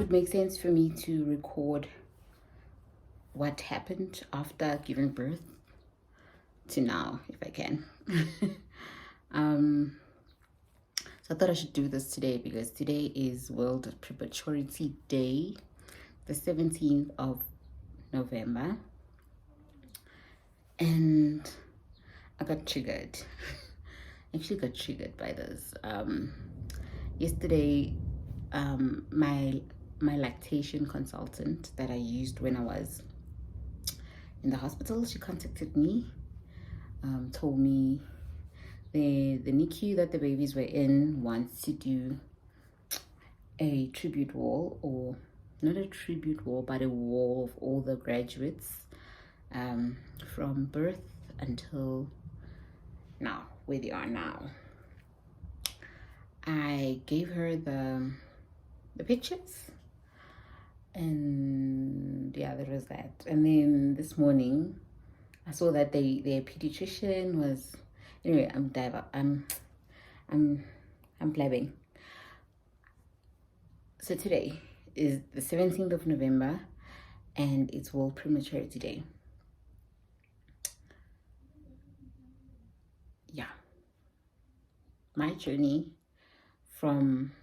would make sense for me to record what happened after giving birth to now, if I can. So I thought I should do this today because today is World Prematurity Day, the 17th of November. And I got triggered. I actually got triggered by this. Yesterday, my lactation consultant that I used when I was in the hospital, she contacted me, told me the NICU that the babies were in wants to do a tribute wall, or not a tribute wall, but a wall of all the graduates from birth until now, where they are now. I gave her the pictures, and yeah, there was that. And then this morning I saw that their pediatrician was, anyway, I'm blabbing. So today is the 17th of November and it's World Prematurity Day. Yeah, my journey from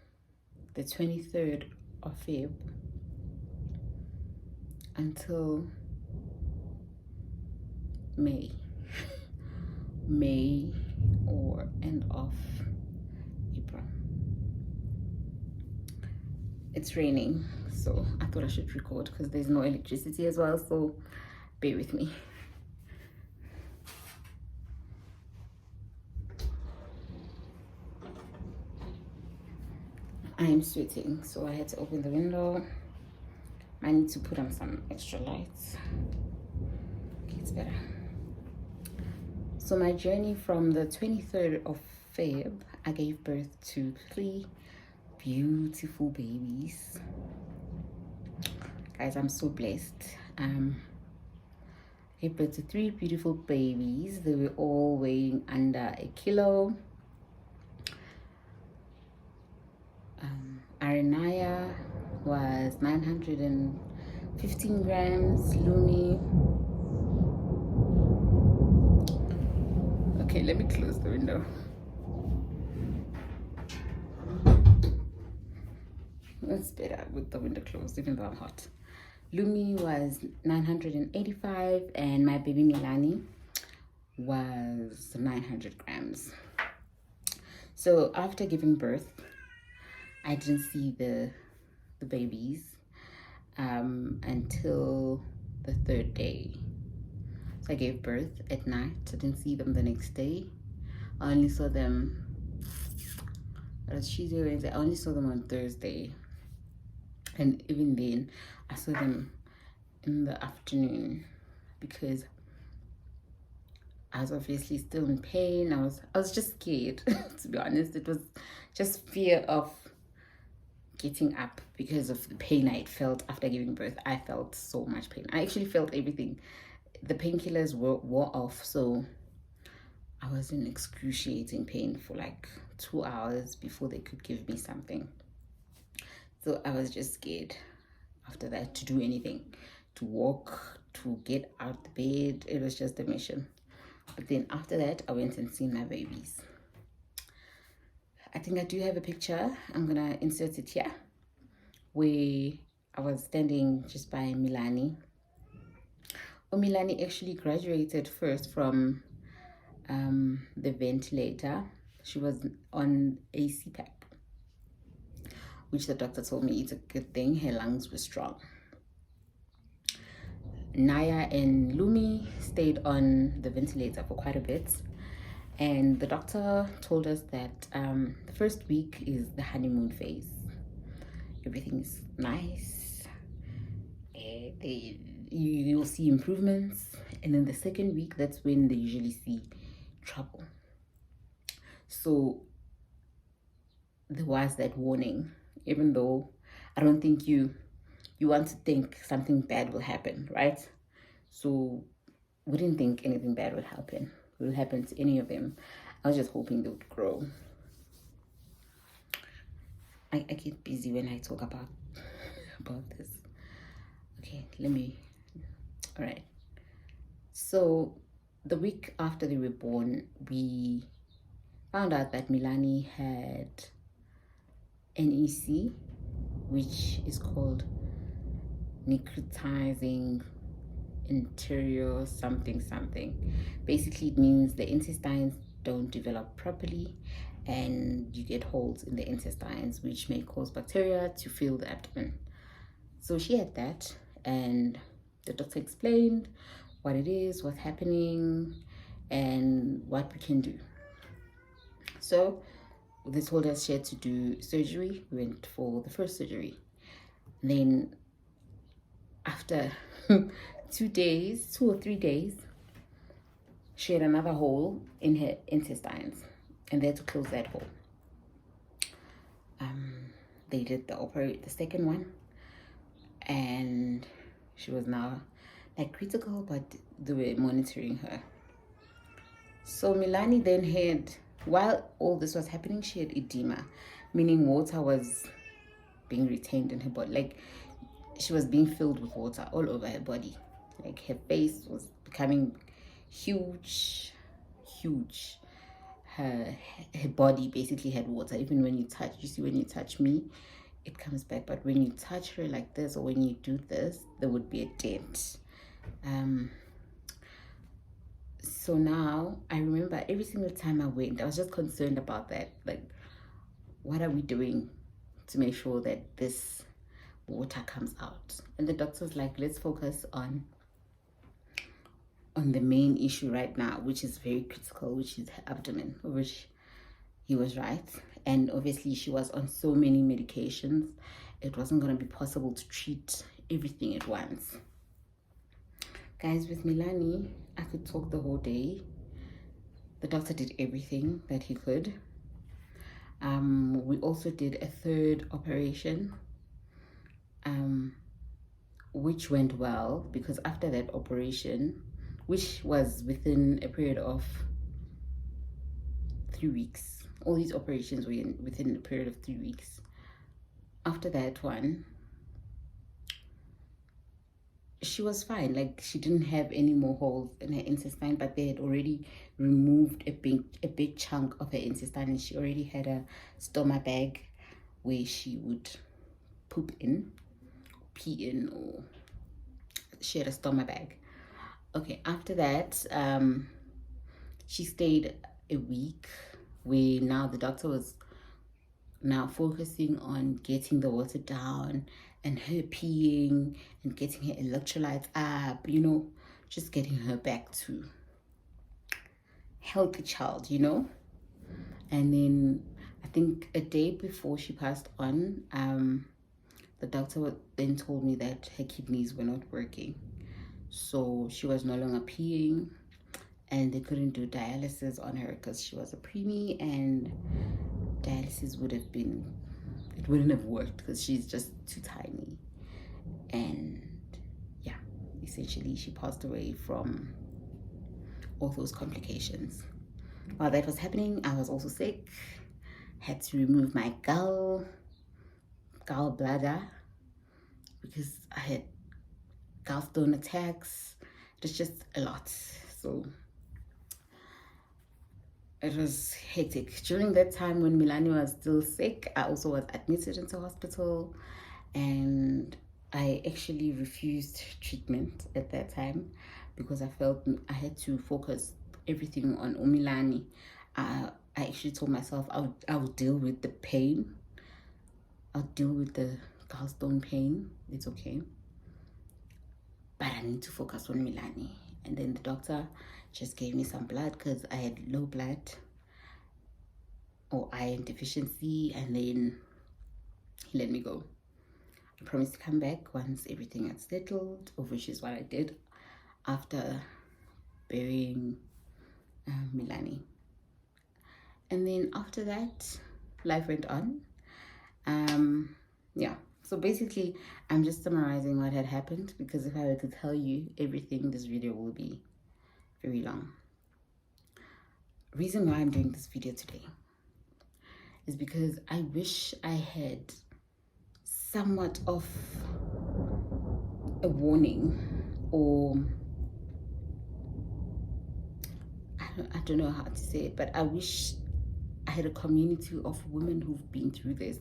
the 23rd of Feb until May or end of April. It's raining, so I thought I should record because there's no electricity as well, so bear with me. I am sweating, so I had to open the window. I need to put on some extra lights. Okay, it's better. So my journey from the 23rd of Feb, I gave birth to 3 beautiful babies. Guys, I'm so blessed. I gave birth to 3 beautiful babies. They were all weighing under a kilo. Aranaya was 915 grams. Lumi. Okay, let me close the window. That's better with the window closed, even though I'm hot. Lumi was 985 and my baby Milani was 900 grams. So after giving birth, I didn't see the babies until the 3rd day. So I gave birth at night. I didn't see them the next day. I only saw them, it was Tuesday, Wednesday. I only saw them on Thursday. And even then, I saw them in the afternoon because I was obviously still in pain. I was just scared, to be honest. It was just fear of getting up because of the pain I felt after giving birth. I felt so much pain. I actually felt everything. The painkillers wore off, so I was in excruciating pain for like 2 hours before they could give me something. So I was just scared after that to do anything, to walk, to get out the bed. It was just a mission. But then after that, I went and seen my babies. I think I do have a picture. I'm gonna insert it here, where I was standing just by Milani. Oh, Milani actually graduated first from the ventilator. She was on a CPAP, which the doctor told me it's a good thing. Her lungs were strong. Naya and Lumi stayed on the ventilator for quite a bit. And the doctor told us that the first week is the honeymoon phase. Everything is nice. You'll see improvements. And then the second week, that's when they usually see trouble. So there was that warning, even though I don't think you want to think something bad will happen, right? So we didn't think anything bad would happen to any of them. I was just hoping they would grow. I get busy when I talk about about this. Okay, all right. So the week after they were born, we found out that Milani had NEC, which is called necrotizing interior something something. Basically, it means the intestines don't develop properly and you get holes in the intestines, which may cause bacteria to fill the abdomen. So she had that, and the doctor explained what it is, what's happening, and what we can do. So they told us she had to do surgery. We went for the first surgery. And then after 2 or 3 days, she had another hole in her intestines, and they had to close that hole. They did the second one, and she was now like critical, but they were monitoring her. So Milani then had, while all this was happening, she had edema, meaning water was being retained in her body. Like she was being filled with water all over her body. Like her face was becoming huge. Her body basically had water. Even when you touch me, it comes back. But when you touch her like this, or when you do this, there would be a dent. So now I remember every single time I went, I was just concerned about that. Like, what are we doing to make sure that this water comes out? And the doctor's like, let's focus on the main issue right now, which is very critical, which is her abdomen, which he was right. And obviously she was on so many medications, it wasn't going to be possible to treat everything at once. Guys, with Milani, I could talk the whole day. The doctor did everything that he could. We also did a third operation, which went well, because after that operation, which was within a period of 3 weeks, all these operations were within a period of 3 weeks. After that one, she was fine. Like, she didn't have any more holes in her intestine, but they had already removed a big chunk of her intestine, and she already had a stomach bag where she would pee in, or she had a stomach bag. Okay, after that, she stayed a week, where now the doctor was now focusing on getting the water down and her peeing and getting her electrolytes up, just getting her back to healthy child, And then I think a day before she passed on, the doctor then told me that her kidneys were not working. So she was no longer peeing, and they couldn't do dialysis on her because she was a preemie, and dialysis wouldn't have worked because she's just too tiny. And yeah, essentially she passed away from all those complications. While that was happening, I was also sick. Had to remove my gallbladder because I had gallstone attacks. It was just a lot. So it was hectic. During that time when Milani was still sick, I also was admitted into hospital, and I actually refused treatment at that time because I felt I had to focus everything on Milani. I actually told myself I would deal with the pain. I'll deal with the gallstone pain. It's okay. But I need to focus on Milani. And then the doctor just gave me some blood because I had low blood or iron deficiency, and then he let me go. I promised to come back once everything had settled, which is what I did after burying Milani. And then after that, life went on. Yeah, so basically I'm just summarizing what had happened, because if I were to tell you everything, this video will be very long. Reason why I'm doing this video today is because I wish I had somewhat of a warning, or I don't know how to say it, but I wish I had a community of women who've been through this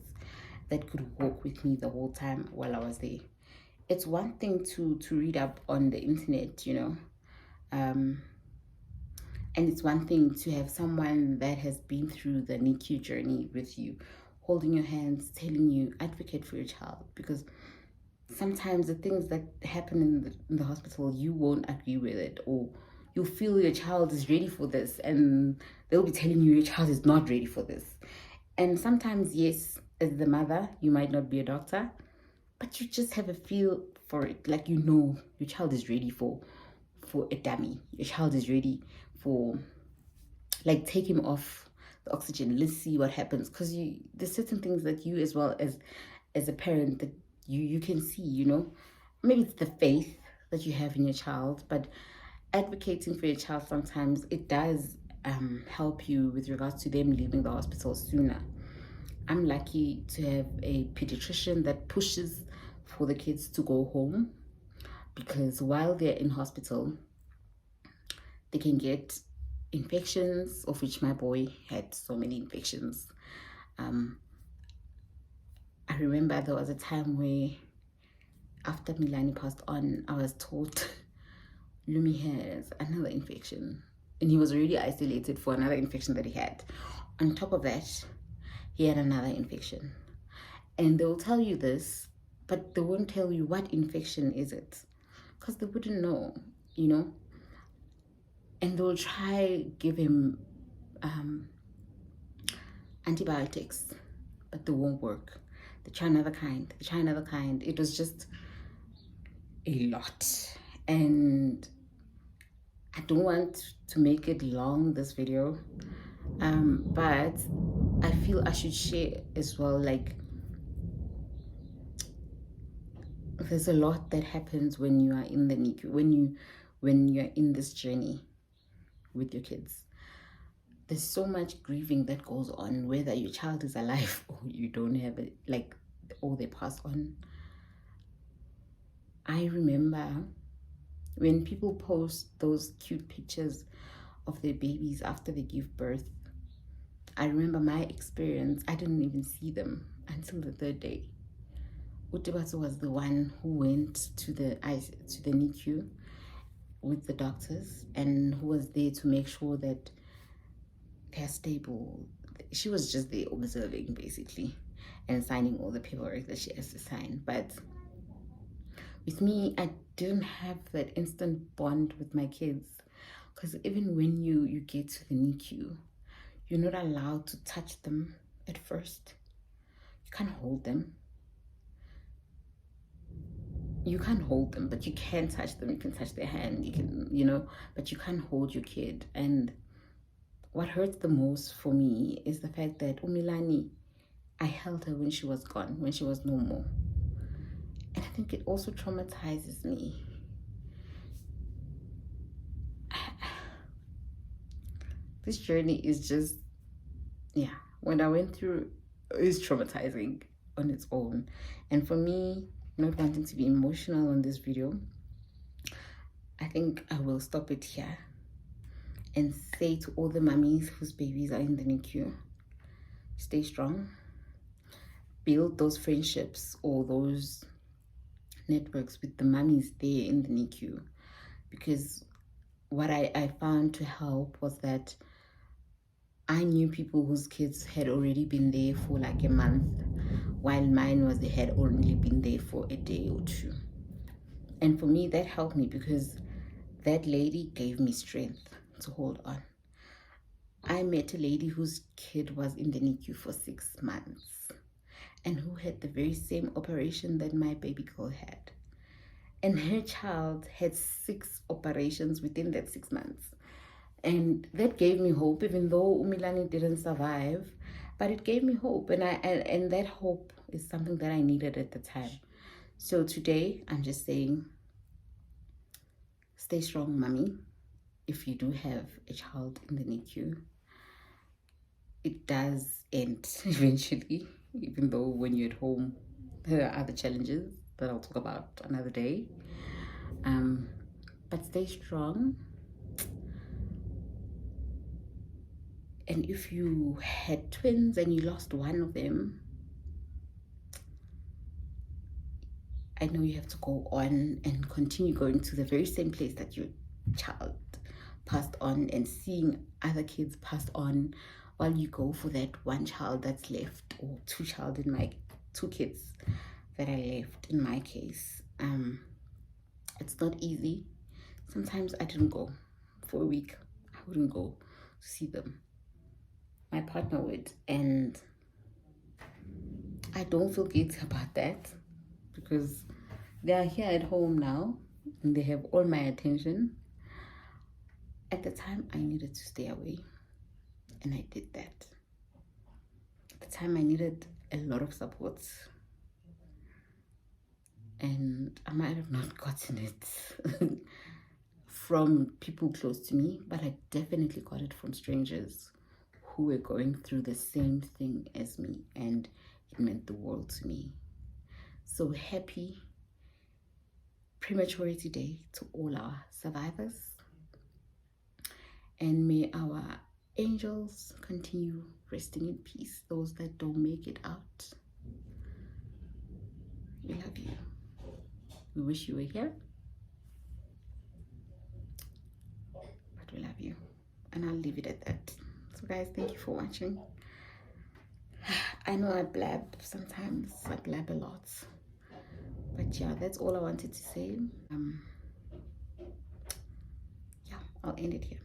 that could walk with me the whole time while I was there. It's one thing to read up on the internet, and it's one thing to have someone that has been through the NEC journey with you, holding your hands, telling you, advocate for your child. Because sometimes the things that happen in the hospital, you won't agree with it, or you feel your child is ready for this, and they'll be telling you your child is not ready for this. And sometimes, yes, as the mother, you might not be a doctor, but you just have a feel for it. Like, your child is ready for a dummy. Your child is ready for, like, take him off the oxygen. Let's see what happens. Because there's certain things that you, as well as a parent, that you can see, maybe it's the faith that you have in your child, but advocating for your child, sometimes it does help you with regards to them leaving the hospital sooner. I'm lucky to have a pediatrician that pushes for the kids to go home, because while they're in hospital, they can get infections, of which my boy had so many infections. I remember there was a time where, after Milani passed on, I was told Lumi has another infection, and he was already isolated for another infection that he had. On top of that, he had another infection, and they'll tell you this, but they won't tell you what infection is it, because they wouldn't know, and they'll try give him antibiotics, but they won't work. They try another kind. It was just a lot, and I don't want to make it long, this video, but I feel I should share as well. Like, there's a lot that happens when you are in the NICU, when you're in this journey with your kids. There's so much grieving that goes on, whether your child is alive or you don't have it, like, or they pass on. I remember when people post those cute pictures of their babies after they give birth. I remember my experience. I didn't even see them until the third day. Utibato was the one who went to the NICU with the doctors, and who was there to make sure that they're stable. She was just there observing, basically, and signing all the paperwork that she has to sign. But with me, I didn't have that instant bond with my kids, because even when you get to the NICU, you're not allowed to touch them at first. You can't hold them. You can't hold them, but you can touch them. You can touch their hand. You can, but you can't hold your kid. And what hurts the most for me is the fact that Umilani, I held her when she was gone, when she was no more. And I think it also traumatizes me. This journey is just, when I went through, it's traumatizing on its own. And for me, not wanting to be emotional on this video, I think I will stop it here and say to all the mummies whose babies are in the NICU, stay strong. Build those friendships or those networks with the mummies there in the NICU, because what I found to help was that I knew people whose kids had already been there for like a month, while mine had only been there for a day or two. And for me, that helped me, because that lady gave me strength to hold on. I met a lady whose kid was in the NICU for 6 months, and who had the very same operation that my baby girl had. And her child had 6 operations within that 6 months. And that gave me hope, even though Umilani didn't survive, but it gave me hope. And that hope is something that I needed at the time. So today, I'm just saying, stay strong, mommy. If you do have a child in the NICU, it does end eventually, even though when you're at home, there are other challenges. that I'll talk about another day. But stay strong. And if you had twins and you lost one of them, I know you have to go on and continue going to the very same place that your child passed on, and seeing other kids passed on while you go for that one child that's left, or two kids that are left in my case. It's not easy. Sometimes I didn't go for a week. I wouldn't go to see them. My partner would, and I don't feel guilty about that because they are here at home now and they have all my attention. At the time, I needed to stay away, and I did that. At the time, I needed a lot of support, and I might have not gotten it from people close to me, but I definitely got it from strangers who were going through the same thing as me, and it meant the world to me. So happy Prematurity Day to all our survivors, and may our angels continue resting in peace, those that don't make it out. We love you. We wish you were here, but we love you, and I'll leave it at that. So guys, thank you for watching. I know I blab sometimes, I blab a lot, but yeah, that's all I wanted to say. Yeah, I'll end it here.